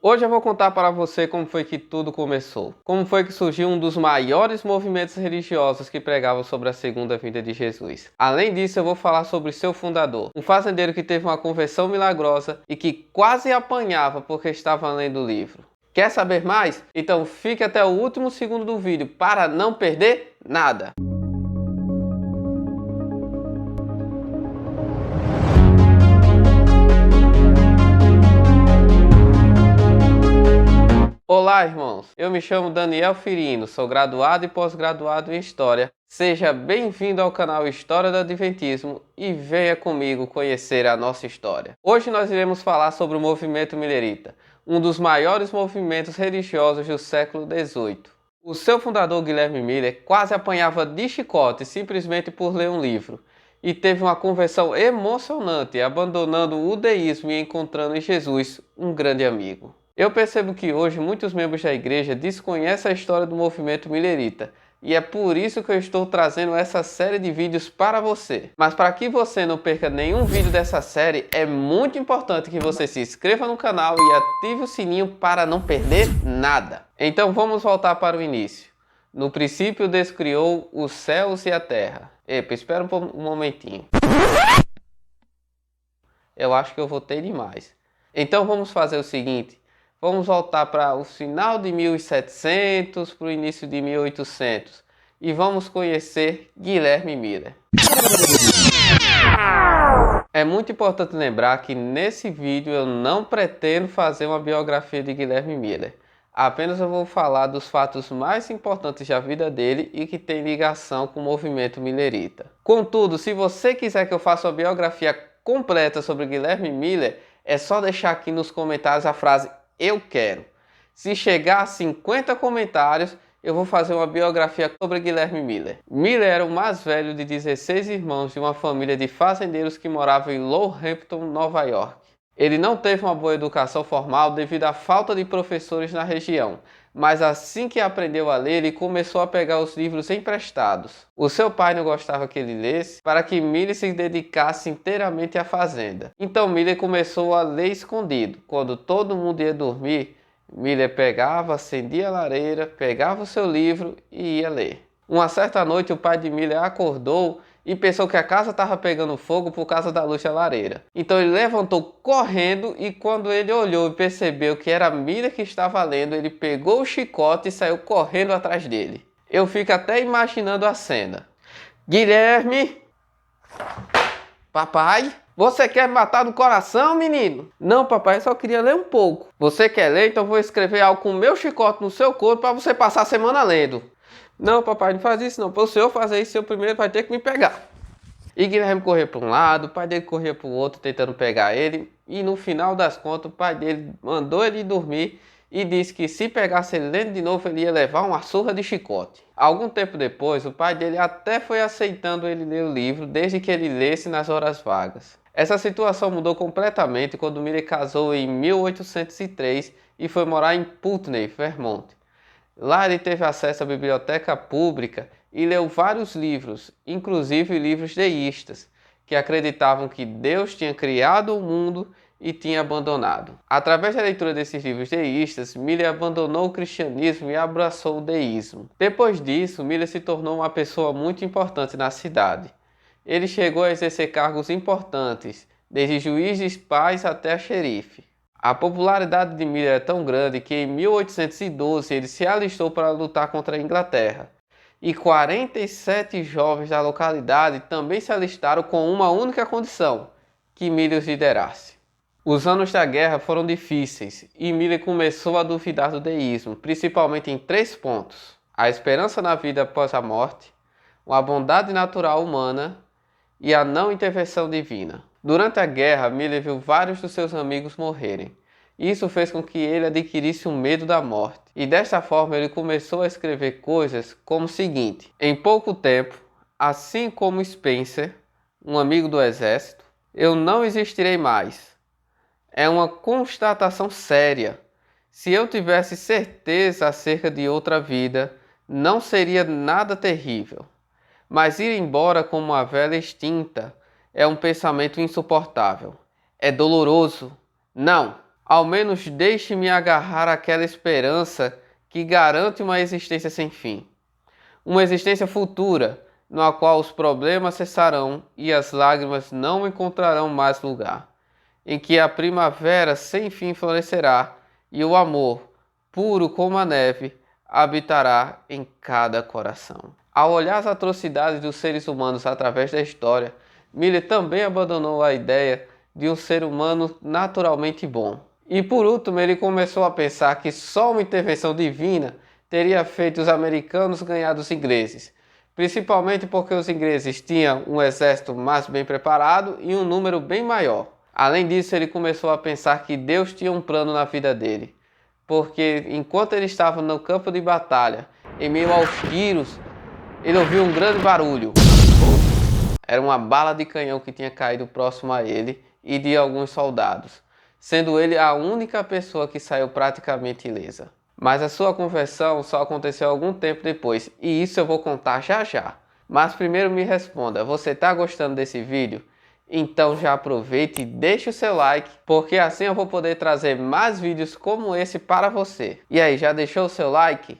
Hoje eu vou contar para você como foi que tudo começou. Como foi que surgiu um dos maiores movimentos religiosos que pregavam sobre a segunda vinda de Jesus. Além disso, eu vou falar sobre seu fundador, um fazendeiro que teve uma conversão milagrosa e que quase apanhava porque estava lendo o livro. Quer saber mais? Então fique até o último segundo do vídeo para não perder nada. Olá, irmãos! Eu me chamo Daniel Firino, sou graduado e pós-graduado em História. Seja bem-vindo ao canal História do Adventismo e venha comigo conhecer a nossa história. Hoje nós iremos falar sobre o movimento milerita, um dos maiores movimentos religiosos do século XVIII. O seu fundador, Guilherme Miller, quase apanhava de chicote simplesmente por ler um livro e teve uma conversão emocionante, abandonando o deísmo e encontrando em Jesus um grande amigo. Eu percebo que hoje muitos membros da igreja desconhecem a história do movimento milerita e é por isso que eu estou trazendo essa série de vídeos para você. Mas para que você não perca nenhum vídeo dessa série, é muito importante que você se inscreva no canal e ative o sininho para não perder nada. Então vamos voltar para o início. No princípio Deus criou os céus e a terra. Epa, espera um momentinho. Eu acho que eu votei demais. Então vamos fazer o seguinte. Vamos voltar para o final de 1700, para o início de 1800 e vamos conhecer Guilherme Miller. É muito importante lembrar que nesse vídeo eu não pretendo fazer uma biografia de Guilherme Miller. Apenas eu vou falar dos fatos mais importantes da vida dele e que tem ligação com o movimento milerita. Contudo, se você quiser que eu faça uma biografia completa sobre Guilherme Miller, é só deixar aqui nos comentários a frase "eu quero". Se chegar a 50 comentários, eu vou fazer uma biografia sobre Guilherme Miller. Miller era o mais velho de 16 irmãos de uma família de fazendeiros que morava em Lowhampton, Nova York. Ele não teve uma boa educação formal devido à falta de professores na região, mas assim que aprendeu a ler, ele começou a pegar os livros emprestados. O seu pai não gostava que ele lesse para que Miller se dedicasse inteiramente à fazenda. Então Miller começou a ler escondido. Quando todo mundo ia dormir, Miller pegava, acendia a lareira, pegava o seu livro e ia ler. Uma certa noite o pai de Miller acordou e pensou que a casa estava pegando fogo por causa da luz da lareira. Então ele levantou correndo e quando ele olhou e percebeu que era Miller que estava lendo, ele pegou o chicote e saiu correndo atrás dele. Eu fico até imaginando a cena. Guilherme! Papai? Você quer me matar no coração, menino? Não, papai, eu só queria ler um pouco. Você quer ler? Então eu vou escrever algo com o meu chicote no seu corpo para você passar a semana lendo. Não, papai, não faz isso não. Para o senhor fazer isso, o senhor primeiro vai ter que me pegar. E Guilherme corria para um lado, o pai dele corria para o outro tentando pegar ele. E no final das contas, o pai dele mandou ele dormir e disse que se pegasse ele lendo de novo, ele ia levar uma surra de chicote. Algum tempo depois, o pai dele até foi aceitando ele ler o livro, desde que ele lesse nas horas vagas. Essa situação mudou completamente quando Miller casou em 1803 e foi morar em Putney, Vermont. Lá ele teve acesso à biblioteca pública e leu vários livros, inclusive livros deístas, que acreditavam que Deus tinha criado o mundo e tinha abandonado. Através da leitura desses livros deístas, Miller abandonou o cristianismo e abraçou o deísmo. Depois disso, Miller se tornou uma pessoa muito importante na cidade. Ele chegou a exercer cargos importantes, desde juiz de paz até xerife. A popularidade de Miller é tão grande que em 1812 ele se alistou para lutar contra a Inglaterra. E 47 jovens da localidade também se alistaram com uma única condição, que Miller os liderasse. Os anos da guerra foram difíceis e Miller começou a duvidar do deísmo, principalmente em 3 pontos: a esperança na vida após a morte, a bondade natural humana e a não intervenção divina. Durante a guerra, Miller viu vários dos seus amigos morrerem. Isso fez com que ele adquirisse um medo da morte. E desta forma ele começou a escrever coisas como o seguinte: em pouco tempo, assim como Spencer, um amigo do exército, eu não existirei mais. É uma constatação séria. Se eu tivesse certeza acerca de outra vida, não seria nada terrível. Mas ir embora como uma vela extinta é um pensamento insuportável. É doloroso. Não. Ao menos deixe-me agarrar àquela esperança que garante uma existência sem fim. Uma existência futura, na qual os problemas cessarão e as lágrimas não encontrarão mais lugar. Em que a primavera sem fim florescerá e o amor, puro como a neve, habitará em cada coração. Ao olhar as atrocidades dos seres humanos através da história, Miller também abandonou a ideia de um ser humano naturalmente bom. E por último, ele começou a pensar que só uma intervenção divina teria feito os americanos ganhar dos ingleses, principalmente porque os ingleses tinham um exército mais bem preparado e um número bem maior. Além disso, ele começou a pensar que Deus tinha um plano na vida dele, porque enquanto ele estava no campo de batalha, em meio aos tiros, ele ouviu um grande barulho. Era uma bala de canhão que tinha caído próximo a ele e de alguns soldados, sendo ele a única pessoa que saiu praticamente ilesa. Mas a sua conversão só aconteceu algum tempo depois, e isso eu vou contar já já. Mas primeiro me responda, você está gostando desse vídeo? Então já aproveite e deixe o seu like, porque assim eu vou poder trazer mais vídeos como esse para você. E aí, já deixou o seu like?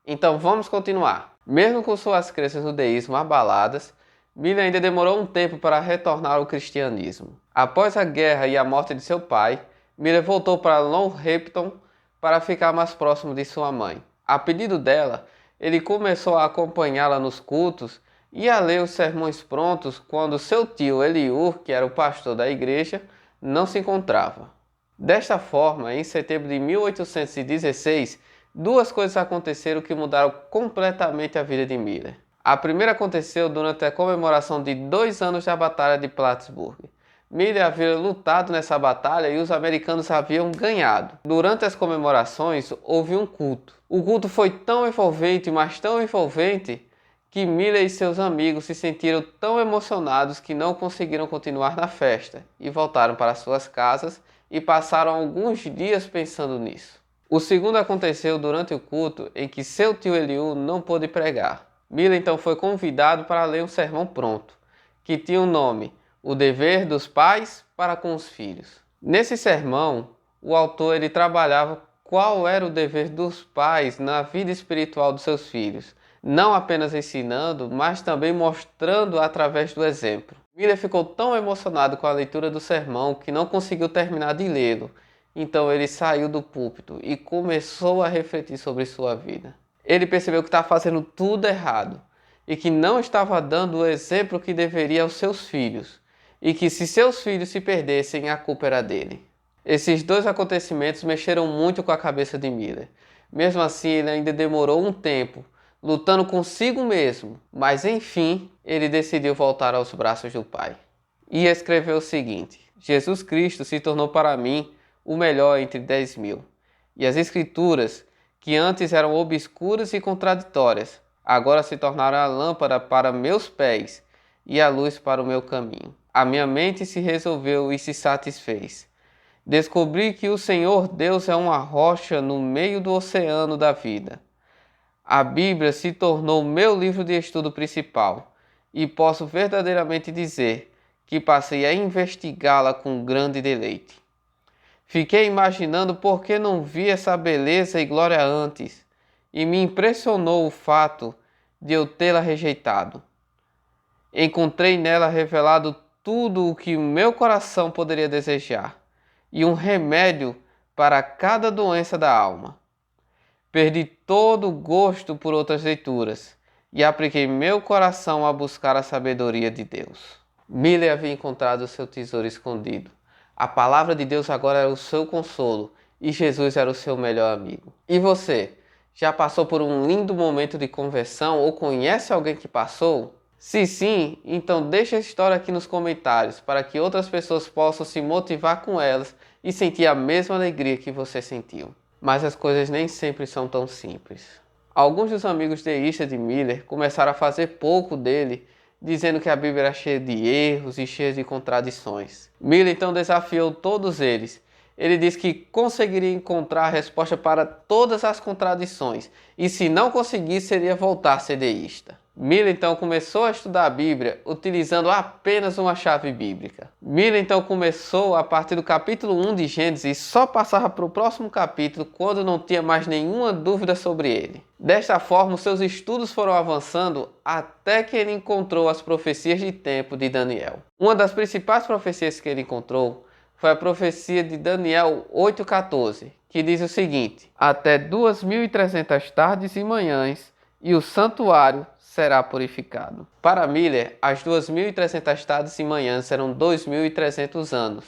Então vamos continuar. Mesmo com suas crenças no deísmo abaladas, Miller ainda demorou um tempo para retornar ao cristianismo. Após a guerra e a morte de seu pai, Miller voltou para Northampton para ficar mais próximo de sua mãe. A pedido dela, ele começou a acompanhá-la nos cultos e a ler os sermões prontos quando seu tio Eliur, que era o pastor da igreja, não se encontrava. Desta forma, em setembro de 1816, duas coisas aconteceram que mudaram completamente a vida de Miller. A primeira aconteceu durante a comemoração de 2 anos da Batalha de Plattsburgh. Miller havia lutado nessa batalha e os americanos haviam ganhado. Durante as comemorações, houve um culto. O culto foi tão envolvente, mas tão envolvente, que Miller e seus amigos se sentiram tão emocionados que não conseguiram continuar na festa e voltaram para suas casas e passaram alguns dias pensando nisso. O segundo aconteceu durante o culto em que seu tio Eliú não pôde pregar. Miller então foi convidado para ler um sermão pronto, que tinha o nome O Dever dos Pais para com os Filhos. Nesse sermão, o autor ele trabalhava qual era o dever dos pais na vida espiritual dos seus filhos, não apenas ensinando, mas também mostrando através do exemplo. Miller ficou tão emocionado com a leitura do sermão que não conseguiu terminar de lê-lo, então ele saiu do púlpito e começou a refletir sobre sua vida. Ele percebeu que estava fazendo tudo errado e que não estava dando o exemplo que deveria aos seus filhos, e que se seus filhos se perdessem, a culpa era dele. Esses dois acontecimentos mexeram muito com a cabeça de Miller. Mesmo assim, ele ainda demorou um tempo, lutando consigo mesmo, mas enfim, ele decidiu voltar aos braços do Pai. E escreveu o seguinte: Jesus Cristo se tornou para mim o melhor entre 10.000. E as Escrituras, que antes eram obscuras e contraditórias, agora se tornaram a lâmpada para meus pés e a luz para o meu caminho. A minha mente se resolveu e se satisfez. Descobri que o Senhor Deus é uma rocha no meio do oceano da vida. A Bíblia se tornou meu livro de estudo principal e posso verdadeiramente dizer que passei a investigá-la com grande deleite. Fiquei imaginando por que não vi essa beleza e glória antes, e me impressionou o fato de eu tê-la rejeitado. Encontrei nela revelado tudo o que o meu coração poderia desejar, e um remédio para cada doença da alma. Perdi todo o gosto por outras leituras e apliquei meu coração a buscar a sabedoria de Deus. Miller havia encontrado o seu tesouro escondido. A palavra de Deus agora era o seu consolo e Jesus era o seu melhor amigo. E você, já passou por um lindo momento de conversão ou conhece alguém que passou? Se sim, então deixa a história aqui nos comentários para que outras pessoas possam se motivar com elas e sentir a mesma alegria que você sentiu. Mas as coisas nem sempre são tão simples. Alguns dos amigos deístas de Miller começaram a fazer pouco dele, dizendo que a Bíblia era cheia de erros e cheia de contradições. Miller então desafiou todos eles. Ele disse que conseguiria encontrar a resposta para todas as contradições, e se não conseguisse, seria voltar a ser deísta. Miller então começou a estudar a Bíblia utilizando apenas uma chave bíblica. Miller então começou a partir do capítulo 1 de Gênesis e só passava para o próximo capítulo quando não tinha mais nenhuma dúvida sobre ele. Desta forma, os seus estudos foram avançando até que ele encontrou as profecias de tempo de Daniel. Uma das principais profecias que ele encontrou foi a profecia de Daniel 8,14, que diz o seguinte: até 2.300 tardes e manhãs e o santuário será purificado. Para Miller, as 2.300 tardes e manhãs eram 2.300 anos.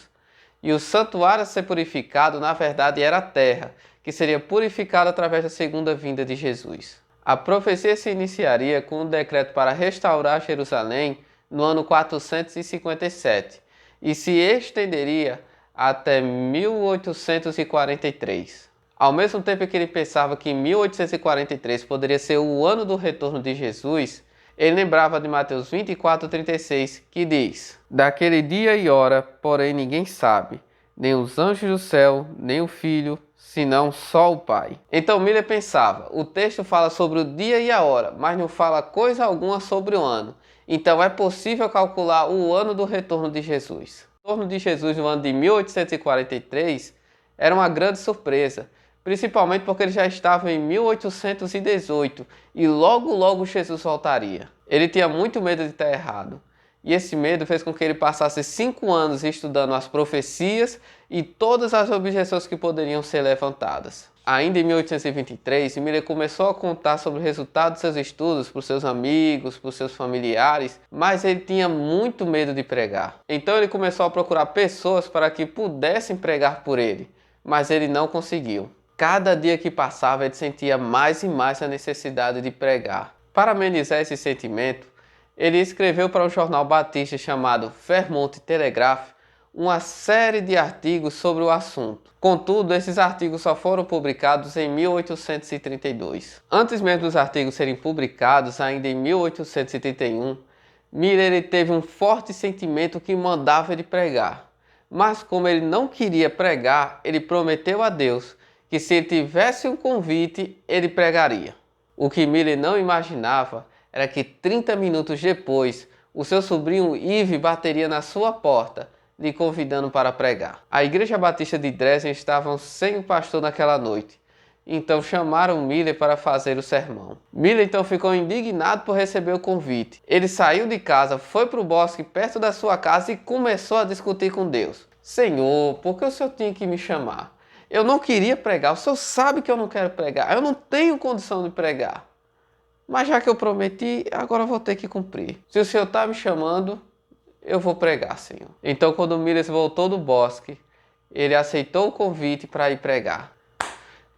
E o santuário a ser purificado, na verdade, era a terra, que seria purificada através da segunda vinda de Jesus. A profecia se iniciaria com um decreto para restaurar Jerusalém no ano 457 e se estenderia até 1843. Ao mesmo tempo que ele pensava que 1843 poderia ser o ano do retorno de Jesus, ele lembrava de Mateus 24:36, que diz: daquele dia e hora, porém ninguém sabe, nem os anjos do céu, nem o Filho, senão só o Pai. Então Miller pensava, o texto fala sobre o dia e a hora, mas não fala coisa alguma sobre o ano. Então é possível calcular o ano do retorno de Jesus. O retorno de Jesus no ano de 1843 era uma grande surpresa, principalmente porque ele já estava em 1818 e logo Jesus voltaria. Ele tinha muito medo de estar errado. E esse medo fez com que ele passasse 5 anos estudando as profecias e todas as objeções que poderiam ser levantadas. Ainda em 1823, Miller começou a contar sobre o resultado de seus estudos para os seus amigos, para os seus familiares, mas ele tinha muito medo de pregar. Então ele começou a procurar pessoas para que pudessem pregar por ele, mas ele não conseguiu. Cada dia que passava, ele sentia mais e mais a necessidade de pregar. Para amenizar esse sentimento, ele escreveu para um jornal batista chamado Vermont Telegraph uma série de artigos sobre o assunto. Contudo, esses artigos só foram publicados em 1832. Antes mesmo dos artigos serem publicados, ainda em 1831, Miller teve um forte sentimento que mandava ele pregar. Mas como ele não queria pregar, ele prometeu a Deus que se ele tivesse um convite, ele pregaria. O que Miller não imaginava era que 30 minutos depois, o seu sobrinho Yves bateria na sua porta, lhe convidando para pregar. A Igreja Batista de Dresden estava sem o pastor naquela noite, então chamaram Miller para fazer o sermão. Miller então ficou indignado por receber o convite. Ele saiu de casa, foi para o bosque perto da sua casa e começou a discutir com Deus. Senhor, por que o Senhor tinha que me chamar? Eu não queria pregar, o Senhor sabe que eu não quero pregar, eu não tenho condição de pregar. Mas já que eu prometi, agora eu vou ter que cumprir. Se o Senhor está me chamando, eu vou pregar, Senhor. Então quando Miller voltou do bosque, ele aceitou o convite para ir pregar.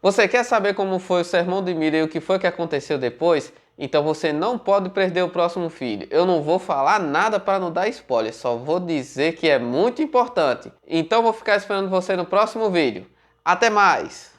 Você quer saber como foi o sermão de Miller e o que foi que aconteceu depois? Então você não pode perder o próximo vídeo. Eu não vou falar nada para não dar spoiler, só vou dizer que é muito importante. Então vou ficar esperando você no próximo vídeo. Até mais!